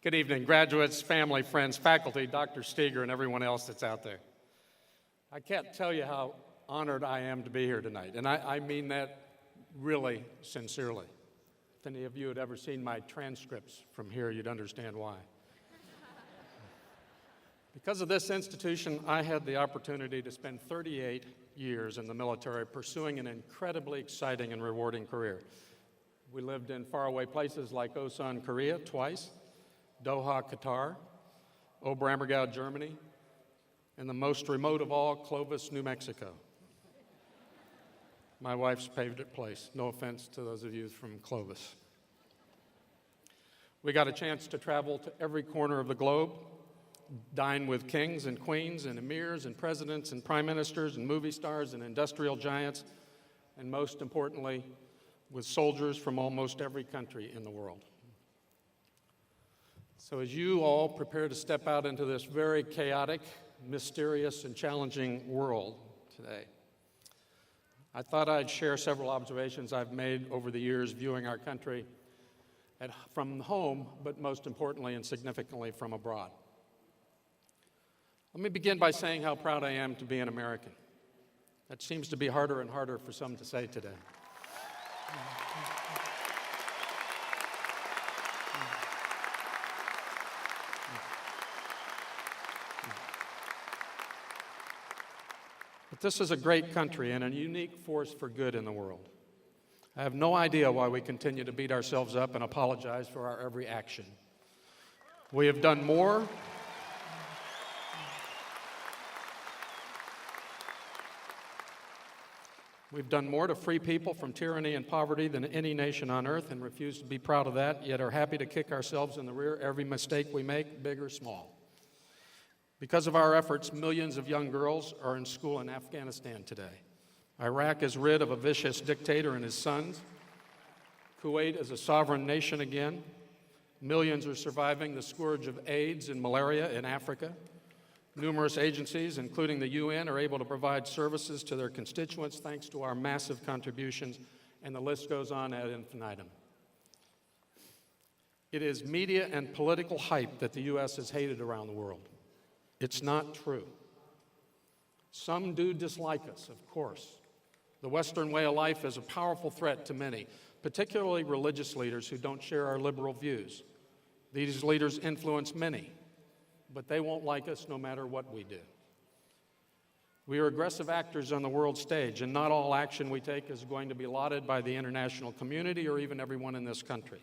Good evening, graduates, family, friends, faculty, Dr. Steger, and everyone else that's out there. I can't tell you how honored I am to be here tonight, and I mean that really sincerely. If any of you had ever seen my transcripts from here, you'd understand why. Because of this institution, I had the opportunity to spend 38 years in the military pursuing an incredibly exciting and rewarding career. We lived in faraway places like Osan, Korea, twice, Doha, Qatar, Oberammergau, Germany, and the most remote of all, Clovis, New Mexico. My wife's favorite place. No offense to those of you from Clovis. We got a chance to travel to every corner of the globe, dine with kings and queens and emirs and presidents and prime ministers and movie stars and industrial giants, and most importantly, with soldiers from almost every country in the world. So as you all prepare to step out into this very chaotic, mysterious, and challenging world today, I thought I'd share several observations I've made over the years viewing our country from home, but most importantly and significantly from abroad. Let me begin by saying how proud I am to be an American. That seems to be harder and harder for some to say today. But this is a great country and a unique force for good in the world. I have no idea why we continue to beat ourselves up and apologize for our every action. We have done more. We've done more to free people from tyranny and poverty than any nation on earth, and refuse to be proud of that, yet are happy to kick ourselves in the rear every mistake we make, big or small. Because of our efforts, millions of young girls are in school in Afghanistan today. Iraq is rid of a vicious dictator and his sons. Kuwait is a sovereign nation again. Millions are surviving the scourge of AIDS and malaria in Africa. Numerous agencies, including the UN, are able to provide services to their constituents thanks to our massive contributions, and the list goes on ad infinitum. It is media and political hype that the U.S. is hated around the world. It's not true. Some do dislike us, of course. The Western way of life is a powerful threat to many, particularly religious leaders who don't share our liberal views. These leaders influence many, but they won't like us no matter what we do. We are aggressive actors on the world stage, and not all action we take is going to be lauded by the international community or even everyone in this country.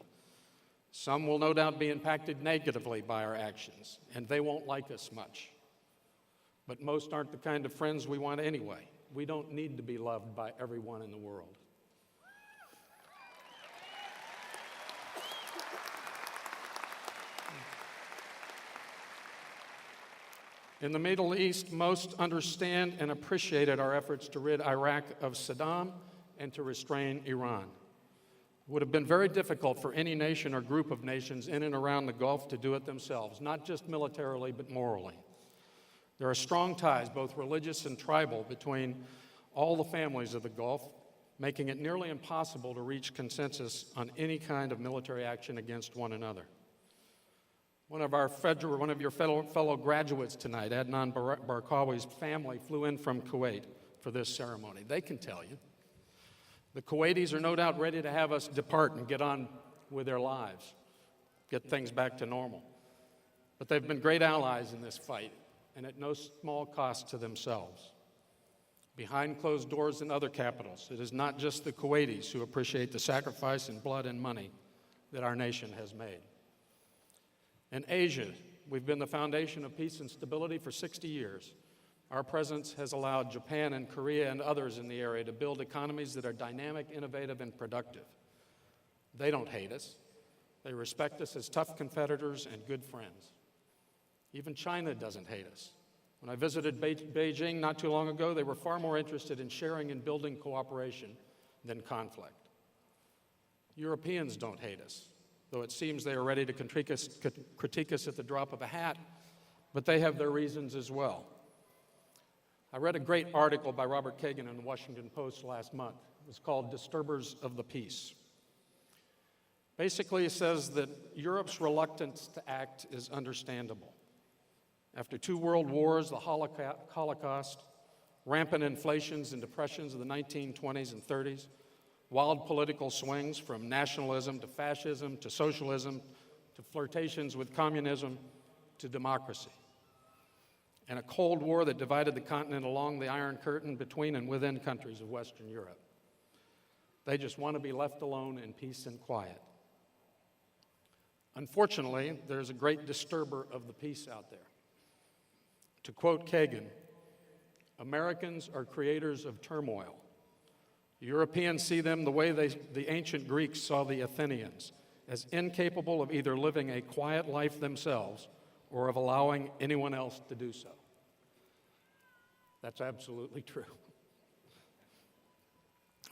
Some will no doubt be impacted negatively by our actions, and they won't like us much. But most aren't the kind of friends we want anyway. We don't need to be loved by everyone in the world. In the Middle East, most understand and appreciated our efforts to rid Iraq of Saddam and to restrain Iran. It would have been very difficult for any nation or group of nations in and around the Gulf to do it themselves, not just militarily, but morally. There are strong ties, both religious and tribal, between all the families of the Gulf, making it nearly impossible to reach consensus on any kind of military action against one another. One of your fellow graduates tonight, Adnan Barkawi's family, flew in from Kuwait for this ceremony. They can tell you. The Kuwaitis are no doubt ready to have us depart and get on with their lives, get things back to normal. But they've been great allies in this fight, and at no small cost to themselves. Behind closed doors in other capitals, it is not just the Kuwaitis who appreciate the sacrifice in blood and money that our nation has made. In Asia, we've been the foundation of peace and stability for 60 years. Our presence has allowed Japan and Korea and others in the area to build economies that are dynamic, innovative, and productive. They don't hate us. They respect us as tough competitors and good friends. Even China doesn't hate us. When I visited Beijing not too long ago, they were far more interested in sharing and building cooperation than conflict. Europeans don't hate us, though it seems they are ready to critique us at the drop of a hat, but they have their reasons as well. I read a great article by Robert Kagan in the Washington Post last month. It was called Disturbers of the Peace. Basically, it says that Europe's reluctance to act is understandable. After 2 world wars, the Holocaust, rampant inflations and depressions of the 1920s and 30s, wild political swings from nationalism to fascism to socialism to flirtations with communism to democracy, and a Cold War that divided the continent along the Iron Curtain between and within countries of Western Europe. They just want to be left alone in peace and quiet. Unfortunately, there's a great disturber of the peace out there. To quote Kagan, Americans are creators of turmoil. Europeans see them the way the ancient Greeks saw the Athenians, as incapable of either living a quiet life themselves or of allowing anyone else to do so. That's absolutely true.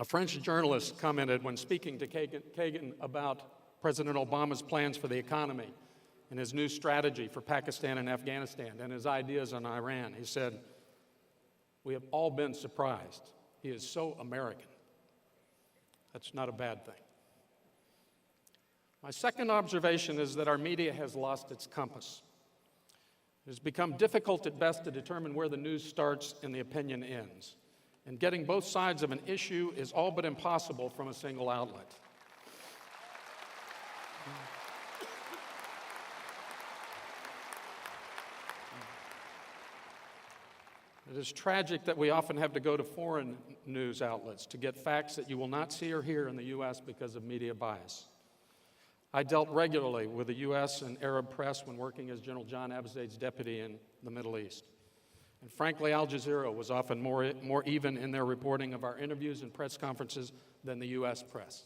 A French journalist commented when speaking to Kagan about President Obama's plans for the economy and his new strategy for Pakistan and Afghanistan and his ideas on Iran. He said, "We have all been surprised. He is so American." That's not a bad thing. My second observation is that our media has lost its compass. It has become difficult at best to determine where the news starts and the opinion ends. And getting both sides of an issue is all but impossible from a single outlet. It is tragic that we often have to go to foreign news outlets to get facts that you will not see or hear in the U.S. because of media bias. I dealt regularly with the U.S. and Arab press when working as General John Abizaid's deputy in the Middle East. And frankly, Al Jazeera was often more even in their reporting of our interviews and press conferences than the U.S. press.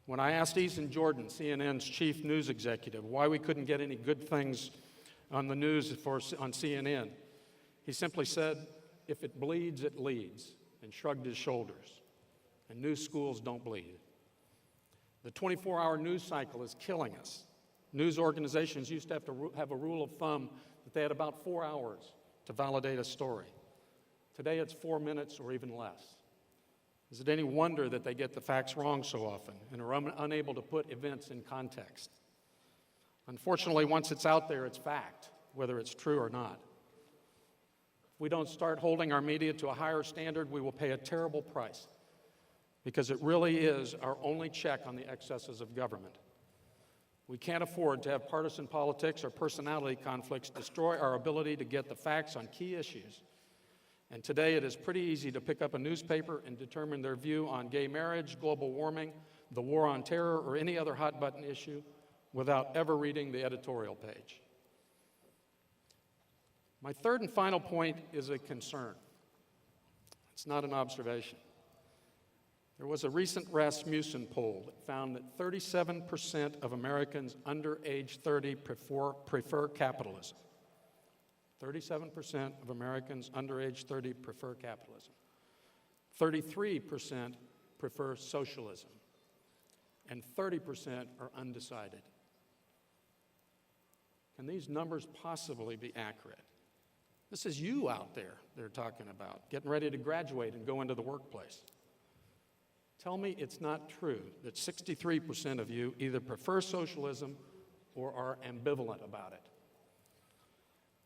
When I asked Ethan Jordan, CNN's chief news executive, why we couldn't get any good things on the news on CNN, he simply said, "If it bleeds, it leads," and shrugged his shoulders. And news schools don't bleed. The 24-hour news cycle is killing us. News organizations used to have a rule of thumb that they had about 4 hours to validate a story. Today it's 4 minutes or even less. Is it any wonder that they get the facts wrong so often and are unable to put events in context? Unfortunately, once it's out there, it's fact, whether it's true or not. If we don't start holding our media to a higher standard, we will pay a terrible price, because it really is our only check on the excesses of government. We can't afford to have partisan politics or personality conflicts destroy our ability to get the facts on key issues. And today it is pretty easy to pick up a newspaper and determine their view on gay marriage, global warming, the war on terror, or any other hot-button issue without ever reading the editorial page. My third and final point is a concern. It's not an observation. There was a recent Rasmussen poll that found that 37% of Americans under age 30 prefer capitalism. 37% of Americans under age 30 prefer capitalism. 33% prefer socialism. And 30% are undecided. Can these numbers possibly be accurate? This is you out there they're talking about, getting ready to graduate and go into the workplace. Tell me it's not true that 63% of you either prefer socialism or are ambivalent about it.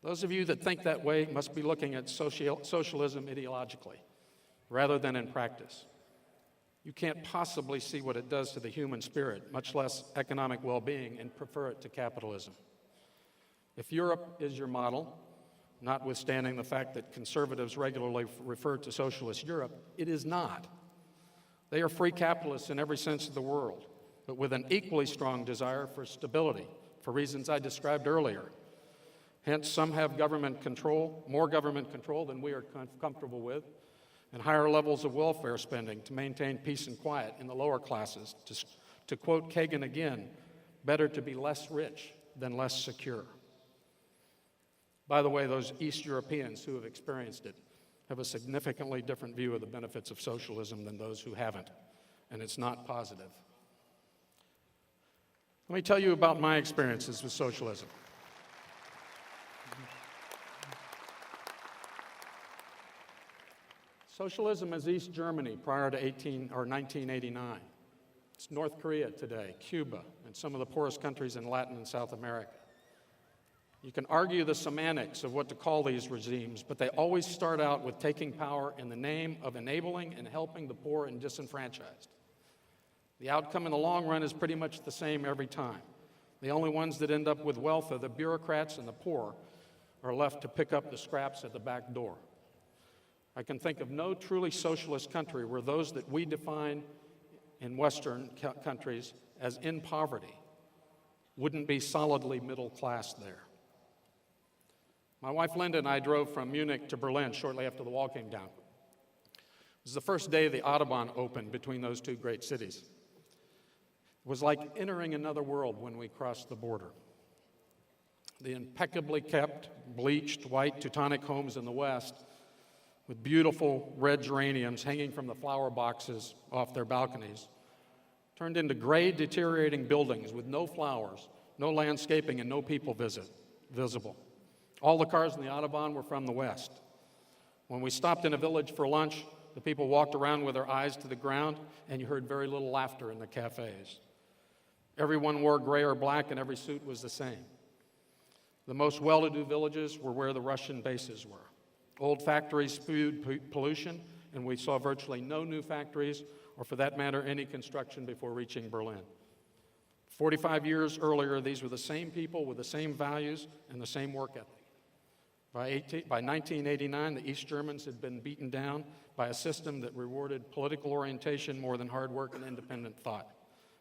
Those of you that think that way must be looking at socialism ideologically rather than in practice. You can't possibly see what it does to the human spirit, much less economic well-being, and prefer it to capitalism. If Europe is your model, notwithstanding the fact that conservatives regularly refer to socialist Europe, it is not. They are free capitalists in every sense of the world, but with an equally strong desire for stability, for reasons I described earlier. Hence, some have government control, more government control than we are comfortable with, and higher levels of welfare spending to maintain peace and quiet in the lower classes. To quote Kagan again, better to be less rich than less secure. By the way, those East Europeans who have experienced it have a significantly different view of the benefits of socialism than those who haven't, and it's not positive. Let me tell you about my experiences with socialism. Socialism is East Germany prior to 1989. It's North Korea today, Cuba, and some of the poorest countries in Latin and South America. You can argue the semantics of what to call these regimes, but they always start out with taking power in the name of enabling and helping the poor and disenfranchised. The outcome in the long run is pretty much the same every time. The only ones that end up with wealth are the bureaucrats, and the poor are left to pick up the scraps at the back door. I can think of no truly socialist country where those that we define in Western countries as in poverty wouldn't be solidly middle class there. My wife Linda and I drove from Munich to Berlin shortly after the wall came down. It was the first day the Autobahn opened between those two great cities. It was like entering another world when we crossed the border. The impeccably kept, bleached, white Teutonic homes in the west, with beautiful red geraniums hanging from the flower boxes off their balconies, turned into gray, deteriorating buildings with no flowers, no landscaping, and no people visible. All the cars in the Autobahn were from the west. When we stopped in a village for lunch, the people walked around with their eyes to the ground, and you heard very little laughter in the cafes. Everyone wore gray or black, and every suit was the same. The most well-to-do villages were where the Russian bases were. Old factories spewed pollution, and we saw virtually no new factories, or for that matter, any construction before reaching Berlin. 45 years earlier, these were the same people with the same values and the same work ethic. By 1989, the East Germans had been beaten down by a system that rewarded political orientation more than hard work and independent thought.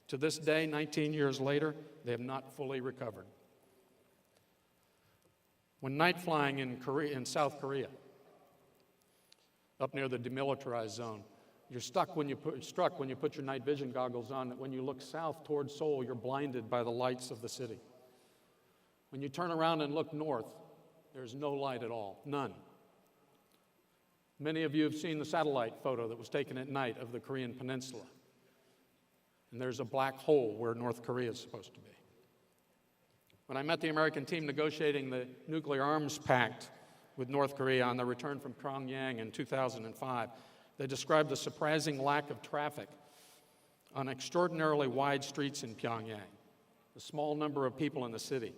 To this day, 19 years later, they have not fully recovered. When night flying in South Korea, up near the demilitarized zone, you're struck when you put your night vision goggles on that when you look south toward Seoul, you're blinded by the lights of the city. When you turn around and look north, there's no light at all, none. Many of you have seen the satellite photo that was taken at night of the Korean peninsula. And there's a black hole where North Korea is supposed to be. When I met the American team negotiating the nuclear arms pact with North Korea on their return from Pyongyang in 2005, they described the surprising lack of traffic on extraordinarily wide streets in Pyongyang, the small number of people in the city,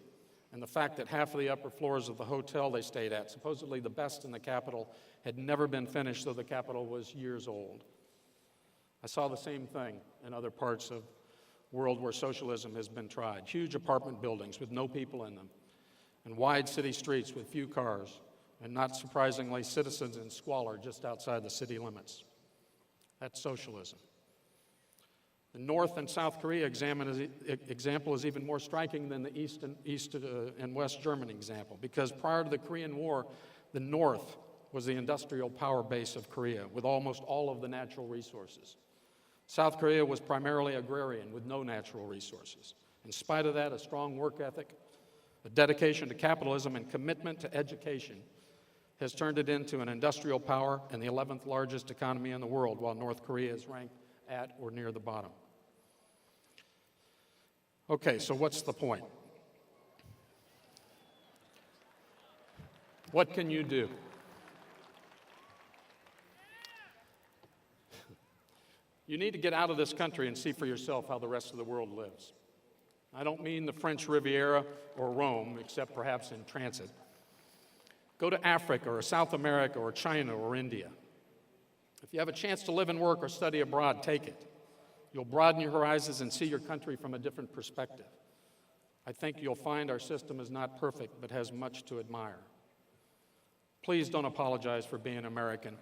and the fact that half of the upper floors of the hotel they stayed at, supposedly the best in the capital, had never been finished, though the capital was years old. I saw the same thing in other parts of the world where socialism has been tried. Huge apartment buildings with no people in them, and wide city streets with few cars, and not surprisingly, citizens in squalor just outside the city limits. That's socialism. The North and South Korea example is even more striking than the East and West German example, because prior to the Korean War, the North was the industrial power base of Korea, with almost all of the natural resources. South Korea was primarily agrarian, with no natural resources. In spite of that, a strong work ethic, a dedication to capitalism, and commitment to education has turned it into an industrial power and the 11th largest economy in the world, while North Korea is ranked at or near the bottom. Okay, so what's the point? What can you do? You need to get out of this country and see for yourself how the rest of the world lives. I don't mean the French Riviera or Rome, except perhaps in transit. Go to Africa or South America or China or India. If you have a chance to live and work or study abroad, take it. You'll broaden your horizons and see your country from a different perspective. I think you'll find our system is not perfect, but has much to admire. Please don't apologize for being American.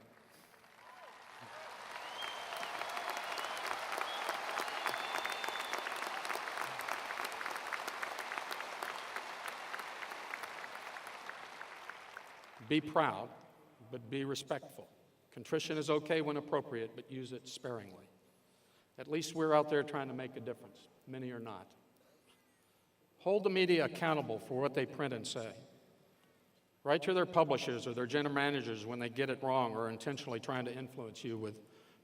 Be proud, but be respectful. Contrition is okay when appropriate, but use it sparingly. At least we're out there trying to make a difference. Many are not. Hold the media accountable for what they print and say. Write to their publishers or their general managers when they get it wrong or are intentionally trying to influence you with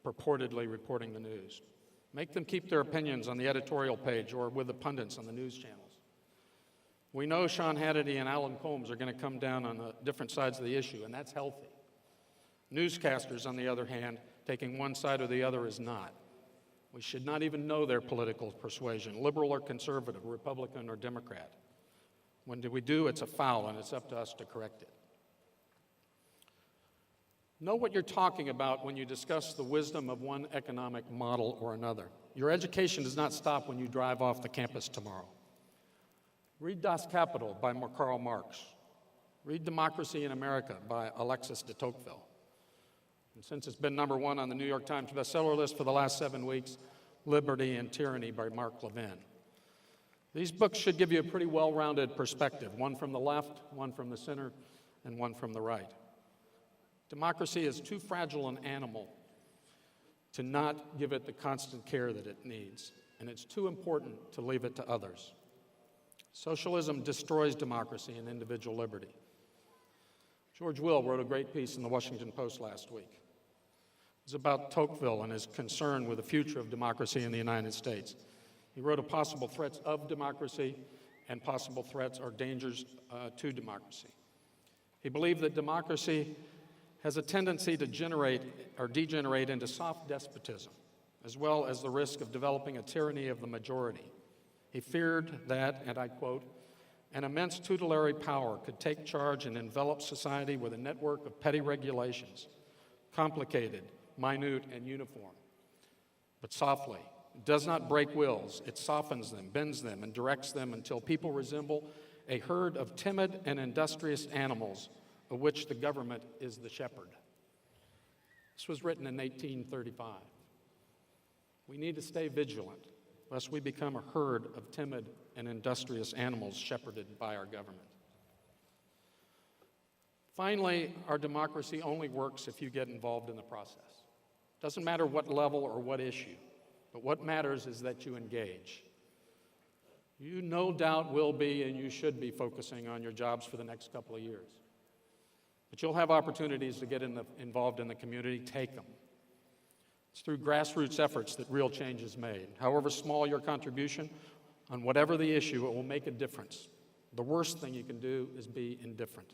purportedly reporting the news. Make them keep their opinions on the editorial page or with the pundits on the news channels. We know Sean Hannity and Alan Colmes are going to come down on the different sides of the issue, and that's healthy. Newscasters, on the other hand, taking one side or the other is not. We should not even know their political persuasion, liberal or conservative, Republican or Democrat. When we do, it's a foul, and it's up to us to correct it. Know what you're talking about when you discuss the wisdom of one economic model or another. Your education does not stop when you drive off the campus tomorrow. Read Das Kapital by Karl Marx. Read Democracy in America by Alexis de Tocqueville. And since it's been #1 on the New York Times bestseller list for the last 7 weeks, Liberty and Tyranny by Mark Levin. These books should give you a pretty well-rounded perspective, one from the left, one from the center, and one from the right. Democracy is too fragile an animal to not give it the constant care that it needs, and it's too important to leave it to others. Socialism destroys democracy and individual liberty. George Will wrote a great piece in the Washington Post last week. It was about Tocqueville and his concern with the future of democracy in the United States. He wrote of possible threats of democracy and possible threats or dangers to democracy. He believed that democracy has a tendency to generate or degenerate into soft despotism, as well as the risk of developing a tyranny of the majority. He feared that, and I quote, an immense tutelary power could take charge and envelop society with a network of petty regulations, complicated, minute, and uniform. But softly, it does not break wills, it softens them, bends them, and directs them until people resemble a herd of timid and industrious animals of which the government is the shepherd. This was written in 1835. We need to stay vigilant, lest we become a herd of timid and industrious animals shepherded by our government. Finally, our democracy only works if you get involved in the process. Doesn't matter what level or what issue, but what matters is that you engage. You no doubt will be and you should be focusing on your jobs for the next couple of years. But you'll have opportunities to get involved in the community, take them. It's through grassroots efforts that real change is made. However small your contribution, on whatever the issue, it will make a difference. The worst thing you can do is be indifferent.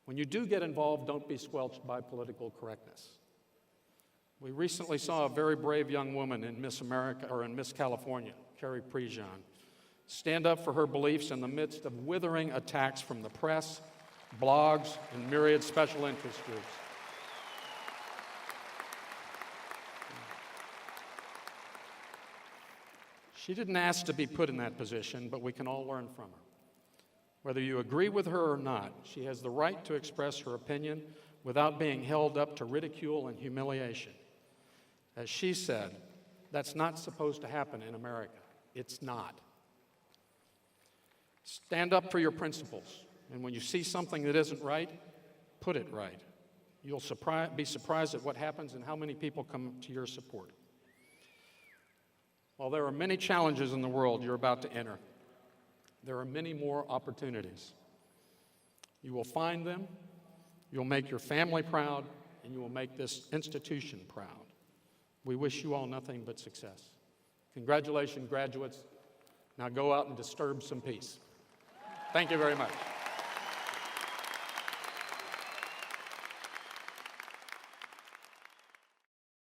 When you do get involved, don't be squelched by political correctness. We recently saw a very brave young woman in Miss America, or in Miss California, Carrie Prejean, stand up for her beliefs in the midst of withering attacks from the press, blogs, and myriad special interest groups. She didn't ask to be put in that position, but we can all learn from her. Whether you agree with her or not, she has the right to express her opinion without being held up to ridicule and humiliation. As she said, that's not supposed to happen in America. It's not. Stand up for your principles, and when you see something that isn't right, put it right. You'll be surprised at what happens and how many people come to your support. While there are many challenges in the world you're about to enter, there are many more opportunities. You will find them, you'll make your family proud, and you will make this institution proud. We wish you all nothing but success. Congratulations, graduates. Now go out and disturb some peace. Thank you very much.